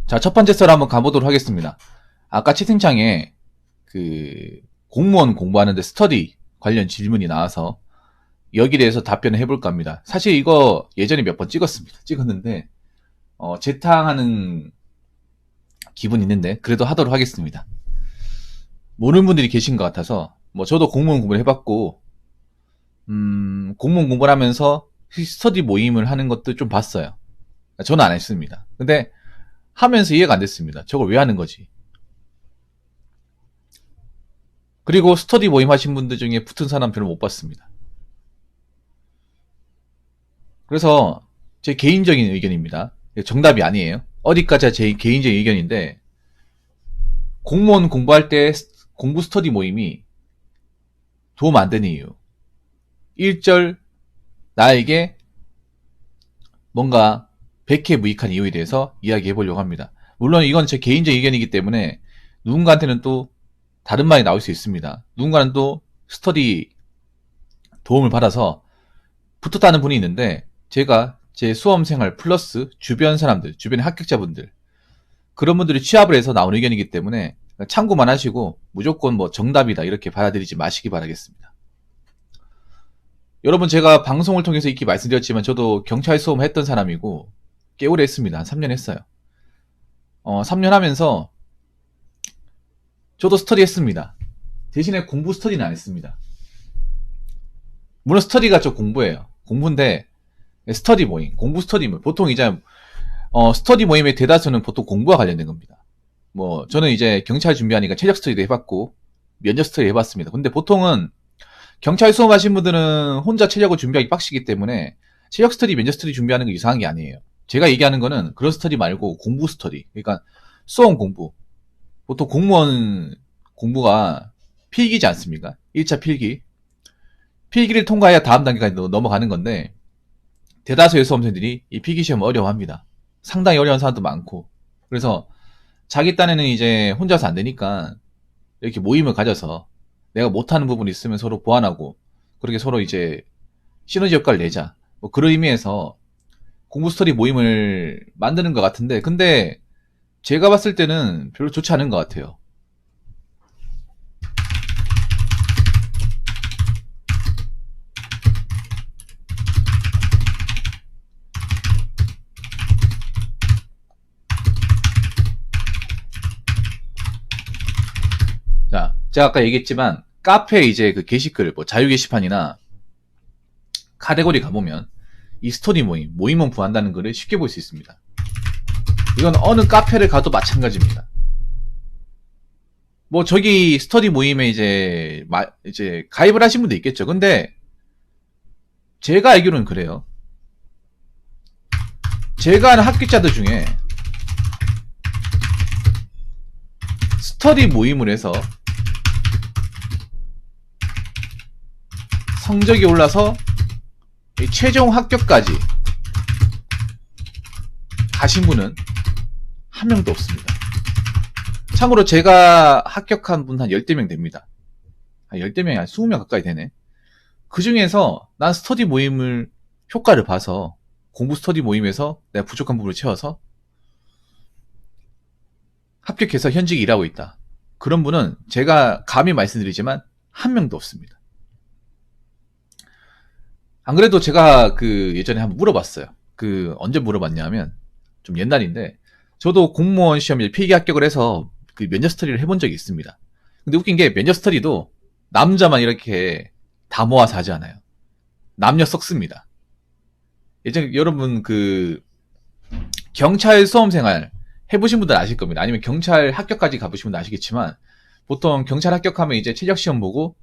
자, 첫 번째 썰 한번 가보도록 하겠습니다. 아까 채팅창에 그 공무원 공부하는데 스터디 관련 질문이 나와서 여기에 대해서 답변을 해볼까 합니다. 사실 이거 예전에 몇 번 찍었는데 재탕하는 기분이 있는데 그래도 하도록 하겠습니다. 모르는 분들이 계신 것 같아서 뭐 저도 공무원 공부를 해봤고 공무원 공부를 하면서 스터디 모임을 하는 것도 좀 봤어요. 저는 안 했습니다. 근데 하면서 이해가 안 됐습니다. 저걸 왜 하는 거지? 그리고 스터디 모임 하신 분들 중에 붙은 사람 별로 못 봤습니다. 그래서 제 개인적인 의견입니다. 정답이 아니에요. 어디까지가 제 개인적인 의견인데 공무원 공부할 때 공부 스터디 모임이 도움 안 되는 이유. 1절 나에게 뭔가 백해무익한 이유에 대해서 이야기해 보려고 합니다. 물론 이건 제 개인적 의견이기 때문에 누군가한테는 또 다른 말이 나올 수 있습니다. 누군가는 또 스터디 도움을 받아서 붙었다는 분이 있는데 제가 제 수험생활 플러스 주변 사람들, 주변의 합격자분들 그런 분들이 취합을 해서 나온 의견이기 때문에 참고만 하시고 무조건 뭐 정답이다 이렇게 받아들이지 마시기 바라겠습니다. 여러분 제가 방송을 통해서 이렇게 말씀드렸지만 저도 경찰 수험 했던 사람이고 꽤 오래 했습니다. 한 3년 했어요. 3년 하면서 저도 스터디 했습니다. 대신에 공부 스터디는 안 했습니다. 물론 스터디가 저 공부예요. 공부인데 스터디 모임, 공부 스터디 모임. 보통 이제 스터디 모임의 대다수는 보통 공부와 관련된 겁니다. 뭐 저는 이제 경찰 준비하니까 체력 스터디도 해봤고 면접 스터디 해봤습니다. 근데 보통은 경찰 수험 하신 분들은 혼자 체력을 준비하기 빡시기 때문에 체력 스터디, 면접 스터디 준비하는 거 이상한 게 아니에요. 제가 얘기하는 거는 그런 스터디 말고 공부 스터디. 그러니까 수험 공부. 보통 공무원 공부가 필기지 않습니까? 1차 필기. 필기를 통과해야 다음 단계까지 넘어가는 건데 대다수의 수험생들이 이 필기시험을 어려워합니다. 상당히 어려운 사람도 많고 그래서 자기 딴에는 이제 혼자서 안 되니까 이렇게 모임을 가져서 내가 못하는 부분이 있으면 서로 보완하고 그렇게 서로 이제 시너지 효과를 내자 뭐 그런 의미에서 공부 스터디 모임을 만드는 것 같은데 근데 제가 봤을 때는 별로 좋지 않은 것 같아요. 자, 제가 아까 얘기했지만 카페 이제 그 게시글, 뭐 자유 게시판이나 카테고리 가보면 이 스터디 모임원 구한다는 글을 쉽게 볼 수 있습니다. 이건 어느 카페를 가도 마찬가지입니다. 뭐 저기 스터디 모임에 이제 가입을 하신 분도 있겠죠. 근데 제가 알기로는 그래요. 제가 아는 합격자들 중에 스터디 모임을 해서 성적이 올라서 최종 합격까지 가신 분은 한 명도 없습니다. 참고로 제가 합격한 분 한 10명 됩니다. 한 10명이 한 20명 가까이 되네. 그 중에서 난 스터디 모임을 효과를 봐서 공부 스터디 모임에서 내가 부족한 부분을 채워서 합격해서 현직 일하고 있다. 그런 분은 제가 감히 말씀드리지만 한 명도 없습니다. 안 그래도 제가 그 예전에 한번 물어봤어요. 그 언제 물어봤냐면 좀 옛날인데 저도 공무원 시험에 필기 합격을 해서 그 면접 스터디를 해본 적이 있습니다. 근데 웃긴 게 면접 스터디도 남자만 이렇게 다 모아서 하지 않아요. 남녀 섞습니다. 예전에 여러분 그 경찰 수험 생활 해보신 분들 아실 겁니다. 아니면 경찰 학교까지 가보신 분들 아시겠지만 보통 경찰 합격하면 이제 체력 시험 보고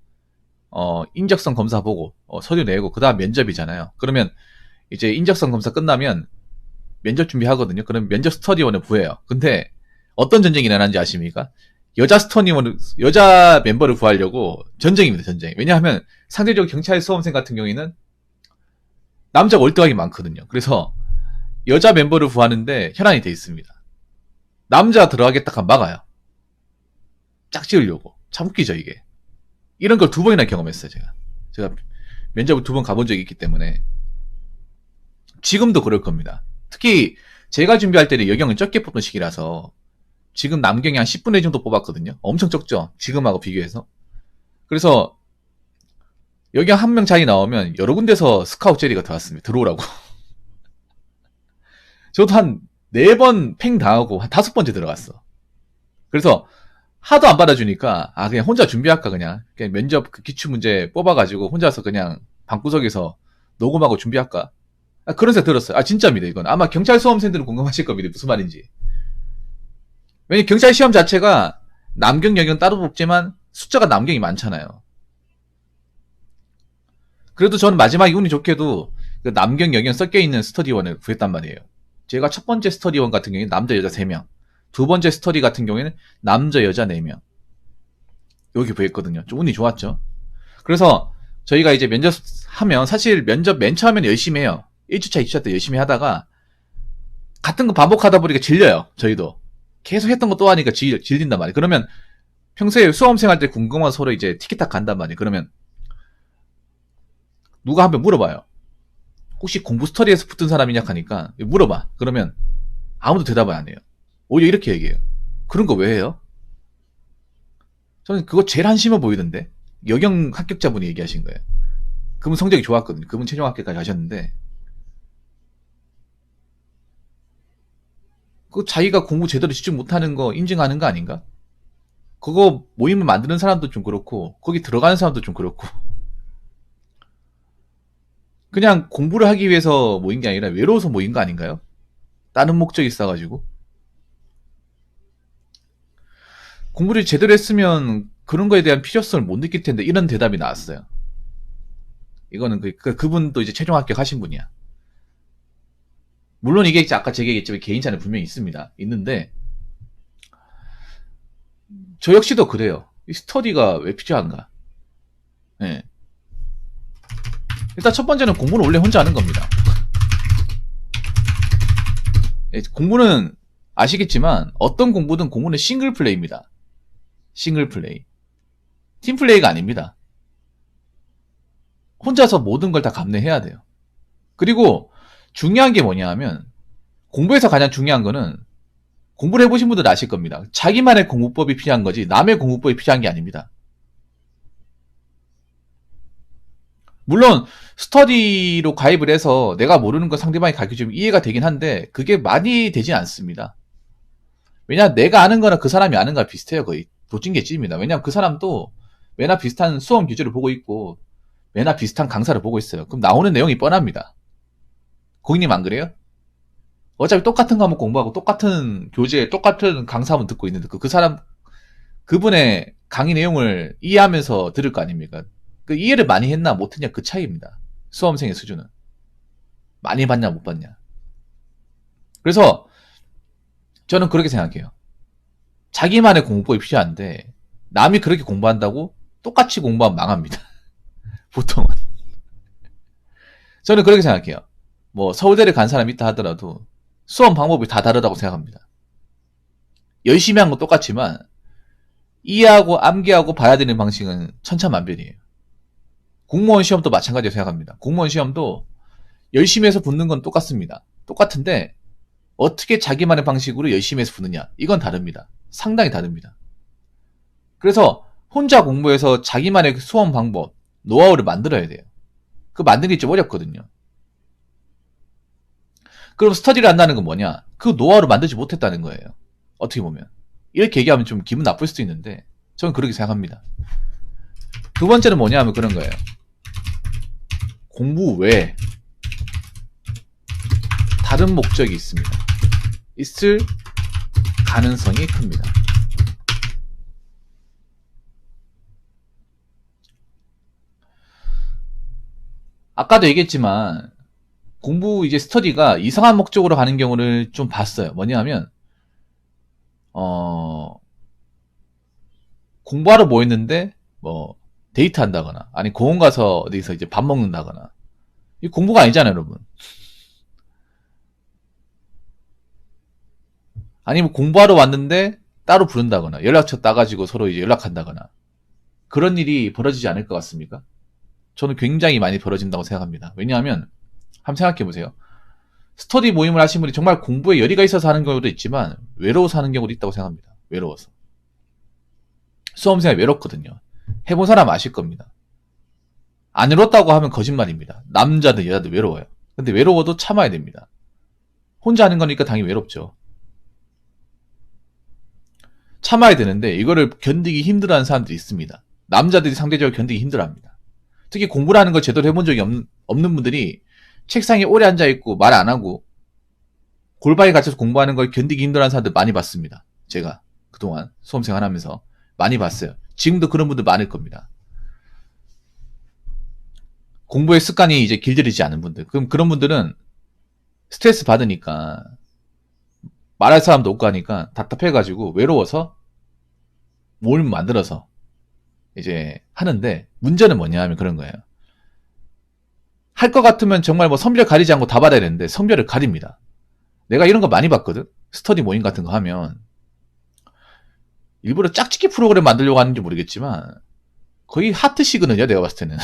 인적성 검사 보고 서류 내고 그 다음 면접이잖아요. 그러면 이제 인적성 검사 끝나면 면접 준비하거든요. 그럼 면접 스터디원을 구해요. 근데 어떤 전쟁이 일어나는지 아십니까? 여자 멤버를 구하려고 전쟁입니다. 전쟁. 왜냐하면 상대적으로 경찰 수험생 같은 경우에는 남자가 월등하게 많거든요. 그래서 여자 멤버를 구하는데 혈안이 돼 있습니다. 남자 들어가겠다 하면 막아요. 짝지으려고. 참 웃기죠 이게. 이런 걸 2번이나 경험했어요. 제가 면접을 2번 가본 적이 있기 때문에 지금도 그럴 겁니다. 특히 제가 준비할 때는 여경을 적게 뽑는 시기라서 지금 남경이 한 10분의 1 정도 뽑았거든요. 엄청 적죠? 지금하고 비교해서. 그래서 여경 한 명 자리 나오면 여러 군데서 스카우트 제리가 들어왔습니다. 들어오라고. 저도 한 4번 팽 당하고 한 5번째 들어갔어. 그래서 하도 안 받아주니까 그냥 혼자 준비할까 그냥 면접 그 기출문제 뽑아가지고 혼자서 그냥 방구석에서 녹음하고 준비할까 그런 생각 들었어요. 진짜입니다. 이건 아마 경찰 수험생들은 공감하실 겁니다. 무슨 말인지. 왜냐면 경찰 시험 자체가 남경 여경 따로 뽑지만 숫자가 남경이 많잖아요. 그래도 저는 마지막에 운이 좋게도 그 남경 여경 섞여있는 스터디원을 구했단 말이에요. 제가 첫 번째 스터디원 같은 경우에는 남자 여자 3명, 두 번째 스터디 같은 경우에는 남자 여자 4명 여기 구했거든요. 좀 운이 좋았죠. 그래서 저희가 이제 면접하면 사실 면접 맨 처음에는 열심히 해요. 1주차 2주차 때 열심히 하다가 같은 거 반복하다 보니까 질려요. 저희도 계속 했던 거 또 하니까 질린단 말이에요. 그러면 평소에 수험생 할 때 궁금한 서로 이제 티키타카 간단 말이에요. 그러면 누가 한 번 물어봐요. 혹시 공부 스터디에서 붙은 사람이냐 하니까 물어봐. 그러면 아무도 대답을 안 해요. 오히려 이렇게 얘기해요. 그런 거 왜 해요? 저는 그거 제일 한심해 보이던데. 여경 합격자분이 얘기하신 거예요. 그분 성적이 좋았거든요. 그분 최종 합격까지 하셨는데 그 자기가 공부 제대로 집중 못하는 거 인증하는 거 아닌가? 그거 모임을 만드는 사람도 좀 그렇고 거기 들어가는 사람도 좀 그렇고 그냥 공부를 하기 위해서 모인 게 아니라 외로워서 모인 거 아닌가요? 다른 목적이 있어가지고 공부를 제대로 했으면 그런 거에 대한 필요성을 못 느낄 텐데 이런 대답이 나왔어요. 이거는 그분도 이제 최종 합격하신 분이야. 물론 이게 아까 제가 얘기했지만 개인차는 분명히 있습니다. 있는데 저 역시도 그래요. 이 스터디가 왜 필요한가? 네. 일단 첫 번째는 공부는 원래 혼자 하는 겁니다. 공부는 아시겠지만 어떤 공부든 공부는 싱글 플레이입니다. 싱글 플레이. 팀 플레이가 아닙니다. 혼자서 모든 걸 다 감내해야 돼요. 그리고 중요한 게 뭐냐 하면 공부에서 가장 중요한 거는 공부를 해보신 분들 아실 겁니다. 자기만의 공부법이 필요한 거지 남의 공부법이 필요한 게 아닙니다. 물론 스터디로 가입을 해서 내가 모르는 거 상대방이 가르쳐주면 이해가 되긴 한데 그게 많이 되진 않습니다. 왜냐하면 내가 아는 거나 그 사람이 아는 거랑 비슷해요. 거의 도찐개찐입니다. 왜냐하면 그 사람도 매나 비슷한 수험 규제를 보고 있고 매나 비슷한 강사를 보고 있어요. 그럼 나오는 내용이 뻔합니다. 고객님 안 그래요? 어차피 똑같은 과목 공부하고 똑같은 교재에 똑같은 강사만 듣고 있는데 그 사람 그분의 강의 내용을 이해하면서 들을 거 아닙니까? 그 이해를 많이 했나 못했냐 그 차이입니다. 수험생의 수준은 많이 봤냐 못 봤냐. 그래서 저는 그렇게 생각해요. 자기만의 공부법이 필요한데 남이 그렇게 공부한다고 똑같이 공부하면 망합니다. 보통은. 저는 그렇게 생각해요. 뭐 서울대를 간 사람이 있다 하더라도 수험 방법이 다 다르다고 생각합니다. 열심히 한 건 똑같지만 이해하고 암기하고 봐야 되는 방식은 천차만별이에요. 공무원 시험도 마찬가지로 생각합니다. 공무원 시험도 열심히 해서 붙는 건 똑같습니다. 똑같은데 어떻게 자기만의 방식으로 열심히 해서 붙느냐 이건 다릅니다. 상당히 다릅니다. 그래서 혼자 공부해서 자기만의 수험 방법, 노하우를 만들어야 돼요. 그 만드는 게 좀 어렵거든요. 그럼 스터디를 한다는 건 뭐냐? 그 노하우를 만들지 못했다는 거예요. 어떻게 보면. 이렇게 얘기하면 좀 기분 나쁠 수도 있는데 저는 그렇게 생각합니다. 두 번째는 뭐냐 하면 그런 거예요. 공부 외에 다른 목적이 있습니다. 있을 가능성이 큽니다. 아까도 얘기했지만 공부 이제 스터디가 이상한 목적으로 가는 경우를 좀 봤어요. 뭐냐 하면 공부하러 모였는데 뭐 데이트 한다거나 아니 공원 가서 어디서 이제 밥 먹는다거나 이 공부가 아니잖아요, 여러분. 아니면 공부하러 왔는데 따로 부른다거나 연락처 따가지고 서로 이제 연락한다거나 그런 일이 벌어지지 않을 것 같습니까? 저는 굉장히 많이 벌어진다고 생각합니다. 왜냐하면 한번 생각해 보세요. 스터디 모임을 하신 분이 정말 공부에 열의가 있어서 하는 경우도 있지만 외로워서 하는 경우도 있다고 생각합니다. 외로워서. 수험생이 외롭거든요. 해본 사람 아실 겁니다. 안 외롭다고 하면 거짓말입니다. 남자든 여자든 외로워요. 근데 외로워도 참아야 됩니다. 혼자 하는 거니까 당연히 외롭죠. 참아야 되는데 이거를 견디기 힘들어하는 사람들이 있습니다. 남자들이 상대적으로 견디기 힘들어합니다. 특히 공부를 하는 걸 제대로 해본 적이 없는 분들이 책상에 오래 앉아있고 말 안 하고 골방에 갇혀서 공부하는 걸 견디기 힘들어하는 사람들 많이 봤습니다. 제가 그동안 수험생활 하면서 많이 봤어요. 지금도 그런 분들 많을 겁니다. 공부의 습관이 이제 길들이지 않은 분들. 그럼 그런 분들은 스트레스 받으니까 말할 사람도 없고 하니까 답답해가지고 외로워서 모임 만들어서 이제 하는데 문제는 뭐냐 하면 그런 거예요. 할 것 같으면 정말 뭐 성별 가리지 않고 다 받아야 되는데 성별을 가립니다. 내가 이런 거 많이 봤거든. 스터디 모임 같은 거 하면 일부러 짝짓기 프로그램 만들려고 하는지 모르겠지만 거의 하트시그널이야 내가 봤을 때는.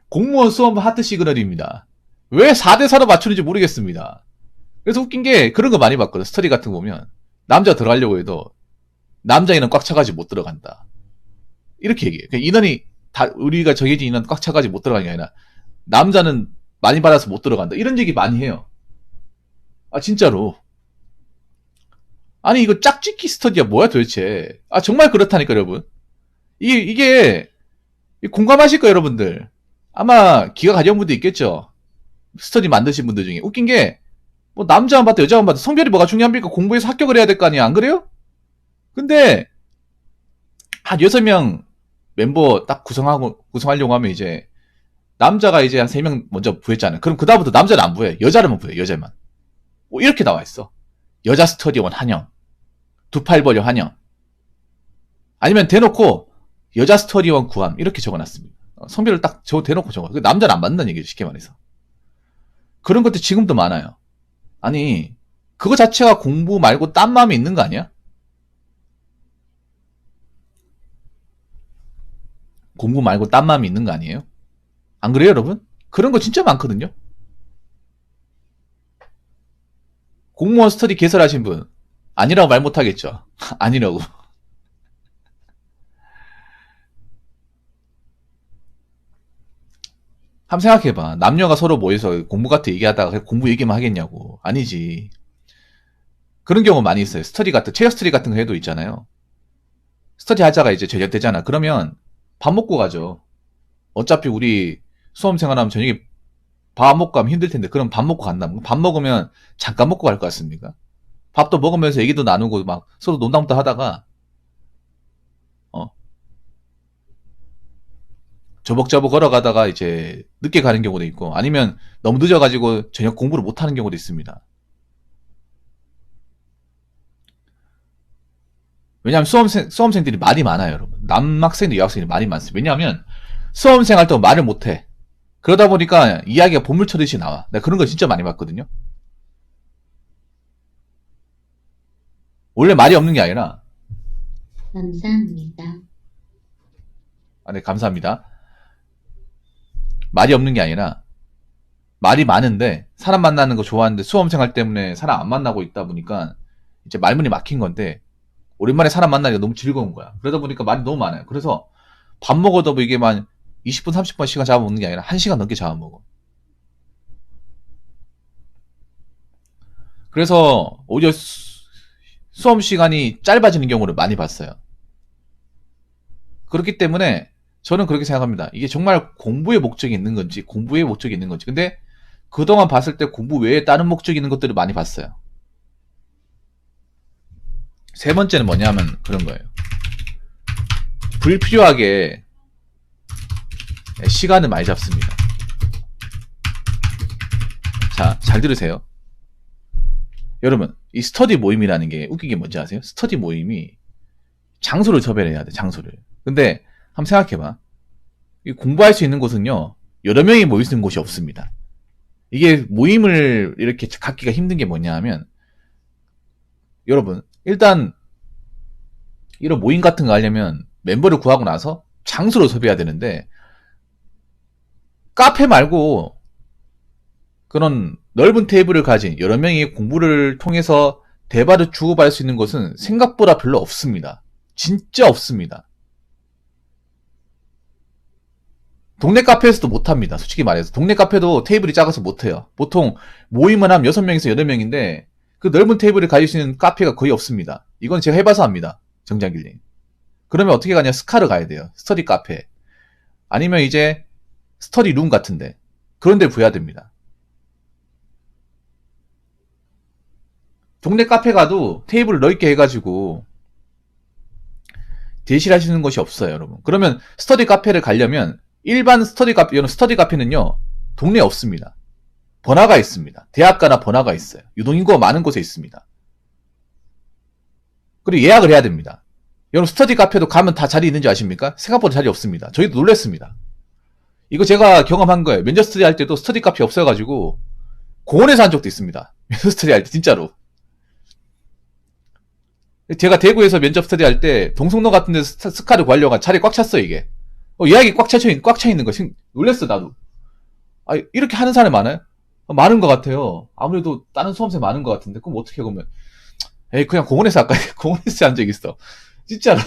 공무원 수험 하트 시그널입니다. 왜 4대4로 맞추는지 모르겠습니다. 그래서 웃긴 게 그런 거 많이 봤거든. 스터디 같은 거 보면 남자 들어가려고 해도 남자 인원 꽉 차가지고 못 들어간다. 이렇게 얘기해. 그러니까 인원이 다 우리가 정해진 인원 꽉 차가지고 못 들어가는 게 아니라 남자는 많이 받아서 못 들어간다. 이런 얘기 많이 해요. 아 진짜로. 아니 이거 짝짓기 스터디야 뭐야 도대체. 아 정말 그렇다니까 여러분. 이게 공감하실 거예요 여러분들. 아마 기가 가져온 분도 있겠죠. 스터디 만드신 분들 중에. 웃긴 게 뭐 남자만 봐도 여자만 봐도 성별이 뭐가 중요합니까? 공부해서 합격을 해야 될 거 아니야. 안 그래요? 근데 한 6명 멤버 딱 구성하려고 하면 이제 남자가 이제 한 3명 먼저 구했잖아요. 그럼 그다음부터 남자는 안 구해. 여자를만 구해. 여자만. 뭐 이렇게 나와 있어. 여자 스터디원 환영. 두 팔 벌려 환영. 아니면 대놓고 여자 스터디원 구함. 이렇게 적어놨습니다. 성별을 딱 대놓고 적어. 남자는 안 받는다는 얘기죠. 쉽게 말해서. 그런 것도 지금도 많아요. 아니 그거 자체가 공부 말고 딴 마음이 있는 거 아니야? 공부 말고 딴 마음이 있는 거 아니에요? 안 그래요 여러분? 그런 거 진짜 많거든요. 공무원 스터디 개설하신 분 아니라고 말 못하겠죠. 아니라고. 한번 생각해봐. 남녀가 서로 모여서 공부 같은 얘기하다가 공부 얘기만 하겠냐고. 아니지. 그런 경우 많이 있어요. 스터디 같은, 체어 스터디 같은 거 해도 있잖아요. 스터디 하자가 이제 저녁 되잖아. 그러면 밥 먹고 가죠. 어차피 우리 수험생활 하면 저녁에 밥 먹고 가면 힘들 텐데, 그럼 밥 먹고 간다. 밥 먹으면 잠깐 먹고 갈 것 같습니까? 밥도 먹으면서 얘기도 나누고 막 서로 농담도 하다가, 저벅저벅 걸어가다가 이제 늦게 가는 경우도 있고, 아니면 너무 늦어가지고 저녁 공부를 못하는 경우도 있습니다. 왜냐하면 수험생들이 말이 많아요, 여러분. 남학생들, 여학생들이 말이 많습니다. 왜냐하면 수험생 할 때 말을 못해. 그러다 보니까 이야기가 보물 쳐듯이 나와. 내가 그런 거 진짜 많이 봤거든요. 원래 말이 없는 게 아니라. 감사합니다. 네, 감사합니다. 말이 없는 게 아니라 말이 많은데 사람 만나는 거 좋아하는데 수험생활 때문에 사람 안 만나고 있다 보니까 이제 말문이 막힌 건데 오랜만에 사람 만나니까 너무 즐거운 거야. 그러다 보니까 말이 너무 많아요. 그래서 밥 먹어도 뭐 이게 만 20분, 30분 시간 잡아먹는 게 아니라 1시간 넘게 잡아먹어. 그래서 오히려 수험 시간이 짧아지는 경우를 많이 봤어요. 그렇기 때문에 저는 그렇게 생각합니다. 이게 정말 공부의 목적이 있는 건지 공부의 목적이 있는 건지. 근데 그동안 봤을 때 공부 외에 다른 목적이 있는 것들을 많이 봤어요. 세 번째는 뭐냐면 그런 거예요. 불필요하게 시간을 많이 잡습니다. 자, 잘 들으세요. 여러분, 이 스터디 모임이라는 게 웃긴 게 뭔지 아세요? 스터디 모임이 장소를 섭외해야 돼, 장소를. 근데 한번 생각해봐. 공부할 수 있는 곳은요, 여러 명이 모일 수 있는 곳이 없습니다. 이게 모임을 이렇게 갖기가 힘든 게 뭐냐 하면, 여러분, 일단, 이런 모임 같은 거 하려면 멤버를 구하고 나서 장소를 섭외해야 되는데, 카페 말고 그런 넓은 테이블을 가진 여러 명이 공부를 통해서 대화를 주고받을 수 있는 것은 생각보다 별로 없습니다. 진짜 없습니다. 동네 카페에서도 못합니다. 솔직히 말해서. 동네 카페도 테이블이 작아서 못해요. 보통 모임은 한 6명에서 8명인데 그 넓은 테이블을 가질 수 있는 카페가 거의 없습니다. 이건 제가 해봐서 압니다. 정장길님. 그러면 어떻게 가냐? 스카를 가야 돼요. 스터디 카페. 아니면 이제 스터디 룸 같은데. 그런 데 구해야 됩니다. 동네 카페 가도 테이블을 넓게 해가지고 대시를 하시는 것이 없어요, 여러분. 그러면 스터디 카페를 가려면 일반 스터디 카페, 여러분 스터디 카페는요, 동네에 없습니다. 번화가 있습니다. 대학가나 번화가 있어요. 유동인구가 많은 곳에 있습니다. 그리고 예약을 해야 됩니다. 여러분 스터디 카페도 가면 다 자리 있는지 아십니까? 생각보다 자리 없습니다. 저희도 놀랐습니다. 이거 제가 경험한 거예요. 면접 스터디 할 때도 스터디 카페 없어가지고 공원에서 한 적도 있습니다. 면접 스터디 할 때 진짜로. 제가 대구에서 면접 스터디 할 때 동성로 같은 데서 스카를 구하려고 자리 꽉 찼어요, 이게. 예약이 꽉 차 있는 거 놀랬어, 나도. 아, 이렇게 하는 사람이 많아요? 많은 것 같아요. 아무래도 다른 수험생 많은 것 같은데, 그럼 어떻게 보면. 에이, 그냥 공원에서 아까 공원에서 한 적 있어. 진짜로.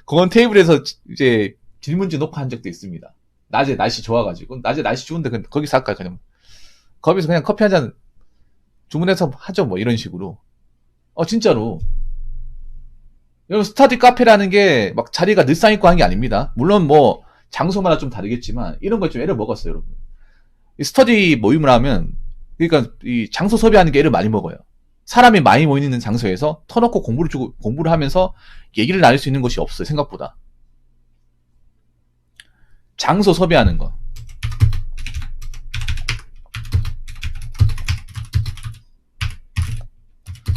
공원 테이블에서 이제 질문지 놓고 한 적도 있습니다. 낮에 날씨 좋아가지고. 낮에 날씨 좋은데 거기서 할까요, 그냥. 거기서 그냥 커피 한 잔 주문해서 하죠, 뭐, 이런 식으로. 진짜로. 여러분, 스터디 카페라는 게 막 자리가 늘상 있고 하는 게 아닙니다. 물론 뭐, 장소마다 좀 다르겠지만, 이런 거 좀 애를 먹었어요, 여러분. 이 스터디 모임을 하면, 그러니까 이 장소 섭외하는 게 애를 많이 먹어요. 사람이 많이 모이는 있는 장소에서 터놓고 공부를 하면서 얘기를 나눌 수 있는 것이 없어요, 생각보다. 장소 섭외하는 거.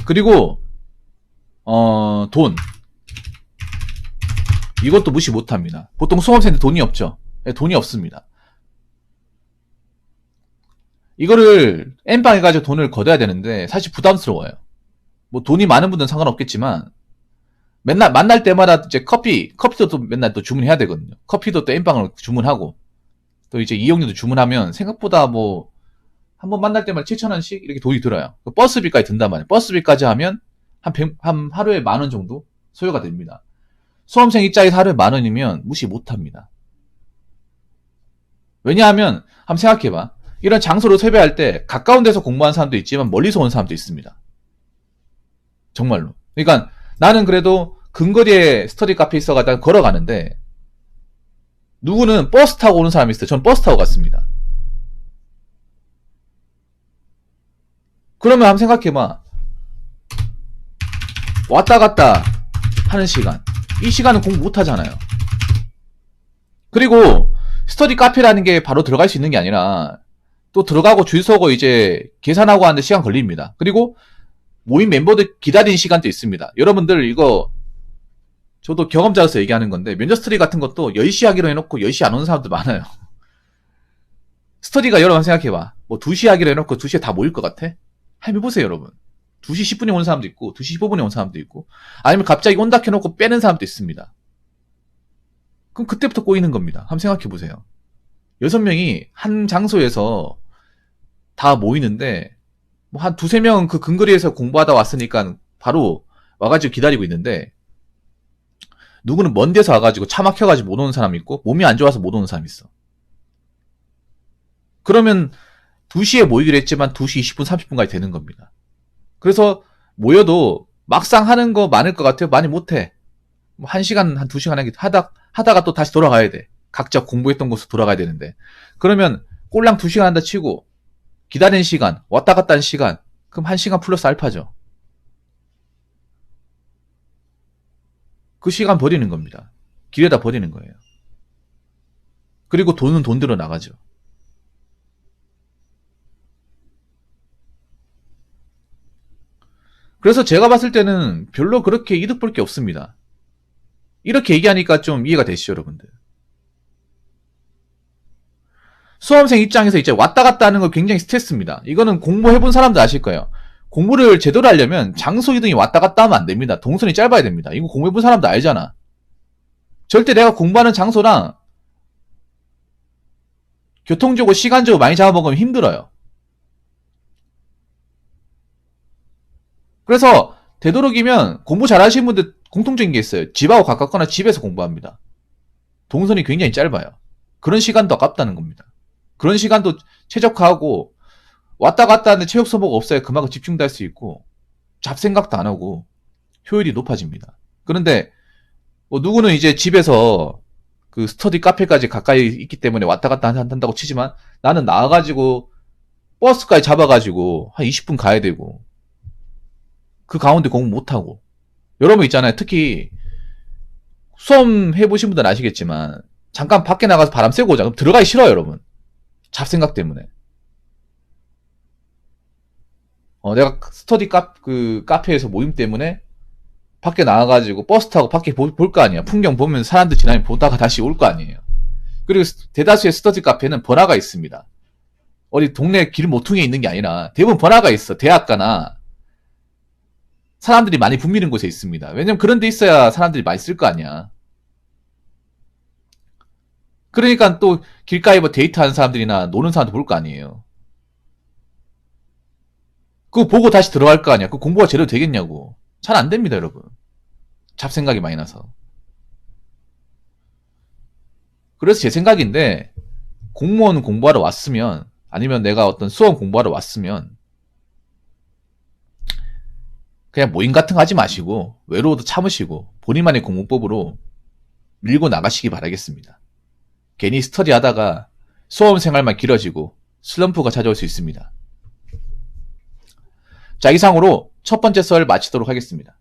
그리고, 돈. 이것도 무시 못합니다. 보통 수험생들 돈이 없죠. 돈이 없습니다. 이거를 N방 해가지고 돈을 걷어야 되는데 사실 부담스러워요. 뭐 돈이 많은 분들은 상관없겠지만 맨날 만날 때마다 이제 커피도 또 맨날 또 주문해야 되거든요. 커피도 또 N방으로 주문하고 또 이제 이용료도 주문하면 생각보다 뭐 한 번 만날 때마다 7,000원씩 이렇게 돈이 들어요. 버스비까지 든단 말이에요. 버스비까지 하면 한 하루에 10,000원 정도 소요가 됩니다. 수험생 입장에서 하루에 10,000원이면 무시 못합니다. 왜냐하면 한번 생각해봐. 이런 장소를 섭외할 때 가까운 데서 공부하는 사람도 있지만 멀리서 온 사람도 있습니다. 정말로. 그러니까 나는 그래도 근거리에 스터디 카페 있어가지고 걸어가는데 누구는 버스 타고 오는 사람이 있어요. 전 버스 타고 갔습니다. 그러면 한번 생각해봐. 왔다 갔다 하는 시간. 이 시간은 공부 못 하잖아요. 그리고 스터디 카페라는 게 바로 들어갈 수 있는 게 아니라 또 들어가고 줄 서고 이제 계산하고 하는데 시간 걸립니다. 그리고 모임 멤버들 기다리는 시간도 있습니다. 여러분들 이거 저도 경험자로서 얘기하는 건데 면접 스터디 같은 것도 10시 하기로 해놓고 10시 안 오는 사람들 많아요. 스터디가 여러분 생각해봐. 뭐 2시 하기로 해놓고 2시에 다 모일 것 같아? 한번 해보세요, 여러분. 2시 10분에 오는 사람도 있고 2시 15분에 오는 사람도 있고 아니면 갑자기 온다 켜놓고 빼는 사람도 있습니다. 그럼 그때부터 꼬이는 겁니다. 한번 생각해보세요. 6명이 한 장소에서 다 모이는데 뭐 한 2-3명은 그 근거리에서 공부하다 왔으니까 바로 와가지고 기다리고 있는데 누구는 먼 데서 와가지고 차 막혀가지고 못 오는 사람이 있고 몸이 안 좋아서 못 오는 사람이 있어. 그러면 2시에 모이기로 했지만 2시 20분 30분까지 되는 겁니다. 그래서 모여도 막상 하는 거 많을 것 같아요. 많이 못해. 뭐 1시간, 한 2시간 하다가 또 다시 돌아가야 돼. 각자 공부했던 곳으로 돌아가야 되는데. 그러면 꼴랑 2시간 한다 치고 기다리는 시간, 왔다 갔다 하는 시간, 그럼 1시간 플러스 알파죠. 그 시간 버리는 겁니다. 길에다 버리는 거예요. 그리고 돈은 돈대로 나가죠. 그래서 제가 봤을 때는 별로 그렇게 이득 볼 게 없습니다. 이렇게 얘기하니까 좀 이해가 되시죠, 여러분들? 수험생 입장에서 이제 왔다 갔다 하는 거 굉장히 스트레스입니다. 이거는 공부해본 사람도 아실 거예요. 공부를 제대로 하려면 장소 이동이 왔다 갔다 하면 안 됩니다. 동선이 짧아야 됩니다. 이거 공부해본 사람도 알잖아. 절대 내가 공부하는 장소랑 교통적으로 시간적으로 많이 잡아먹으면 힘들어요. 그래서 되도록이면 공부 잘하시는 분들 공통적인 게 있어요. 집하고 가깝거나 집에서 공부합니다. 동선이 굉장히 짧아요. 그런 시간도 아깝다는 겁니다. 그런 시간도 최적화하고 왔다 갔다 하는데 체육 소모가 없어야 그만큼 집중도 할 수 있고 잡생각도 안 하고 효율이 높아집니다. 그런데 뭐 누구는 이제 집에서 그 스터디 카페까지 가까이 있기 때문에 왔다 갔다 한다고 치지만 나는 나와가지고 버스까지 잡아가지고 한 20분 가야 되고 그 가운데 공부 못하고 여러분 있잖아요. 특히 수험 해보신 분들은 아시겠지만 잠깐 밖에 나가서 바람 쐬고 오자. 그럼 들어가기 싫어요, 여러분. 잡생각 때문에. 내가 스터디 카페에서 모임 때문에 밖에 나와가지고 버스 타고 밖에 볼 거 아니야. 풍경 보면 사람들 지나면 보다가 다시 올 거 아니에요. 그리고 대다수의 스터디 카페는 번화가 있습니다. 어디 동네 길 모퉁이에 있는 게 아니라 대부분 번화가 있어. 대학가나 사람들이 많이 붐비는 곳에 있습니다. 왜냐면 그런 데 있어야 사람들이 많이 쓸 거 아니야. 그러니까 또 길가에 뭐 데이트하는 사람들이나 노는 사람도 볼 거 아니에요. 그거 보고 다시 들어갈 거 아니야. 그 공부가 제대로 되겠냐고. 잘 안 됩니다, 여러분. 잡생각이 많이 나서. 그래서 제 생각인데 공무원 공부하러 왔으면 아니면 내가 어떤 수험 공부하러 왔으면 그냥 모임 같은 거 하지 마시고 외로워도 참으시고 본인만의 공부법으로 밀고 나가시기 바라겠습니다. 괜히 스터디 하다가 수험 생활만 길어지고 슬럼프가 찾아올 수 있습니다. 자, 이상으로 첫 번째 썰 마치도록 하겠습니다.